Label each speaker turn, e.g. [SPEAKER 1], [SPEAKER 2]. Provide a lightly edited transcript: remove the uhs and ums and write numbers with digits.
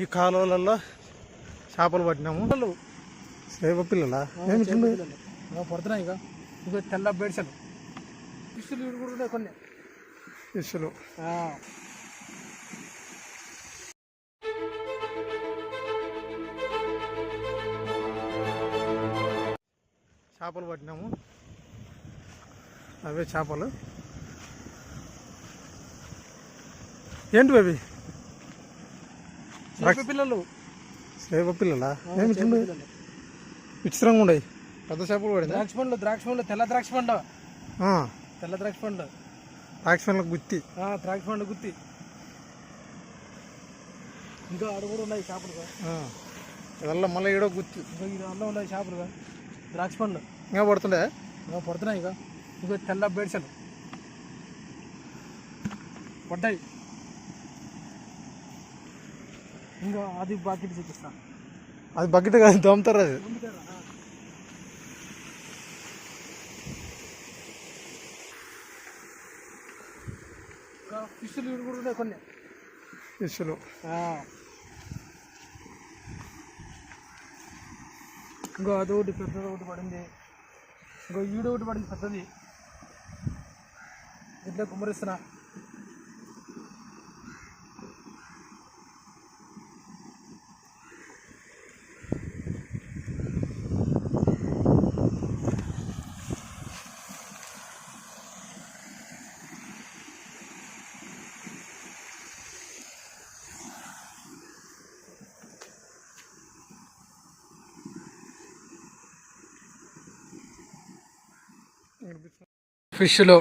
[SPEAKER 1] ఈ కాలువలలో చేపలు పట్టినాము. సేవ పిల్లలా ఏమిటి
[SPEAKER 2] పడుతున్నాయి ఇక ఇంకా తెల్ల బేడ్సలు ఫిష్లు కూడా ఉన్నాయి కొన్ని
[SPEAKER 1] ఫిష్లు. చేపలు పట్టినాము, అవే చేపలు. ఏంటి అవి?
[SPEAKER 2] పిల్లలు
[SPEAKER 1] సేవ పిల్లలా ఏమిటి? విచిత్రంగా ఉన్నాయి. పెద్ద చేపలు పడింది.
[SPEAKER 2] ద్రాక్ష పండ్లు తెల్ల ద్రాక్ష పండు
[SPEAKER 1] ద్రాక్ష పండ్లకు గుత్తి.
[SPEAKER 2] ద్రాక్ష పండు గుత్తి. ఇంకా ఆడ కూడా ఉన్నాయి చేపలు.
[SPEAKER 1] ఇదల్లా మళ్ళీ ఏడో గుత్తి.
[SPEAKER 2] ఇంకా అల్ల ఉన్నాయి చేపలు. ద్రాక్ష పండ్లు
[SPEAKER 1] ఇంకా పడుతుండే
[SPEAKER 2] పడుతున్నాయి ఇక ఇంకా తెల్ల బేడ్సలు పడ్డాయి. ఇంకా అది బాకెట్ చూపిస్తా.
[SPEAKER 1] అది బకెట్ కాదు, దమ్ముతారు. అది
[SPEAKER 2] ఫిష్లు కూడా ఉన్నాయి కొన్ని
[SPEAKER 1] ఫిష్లు.
[SPEAKER 2] ఇంకో అది ఒకటి పెద్దది ఒకటి పడింది. ఇంకో ఈడు ఒకటి పడింది పెద్దది. ఇట్లా కుమ్మరిస్తున్నా.
[SPEAKER 1] ఫిష్లో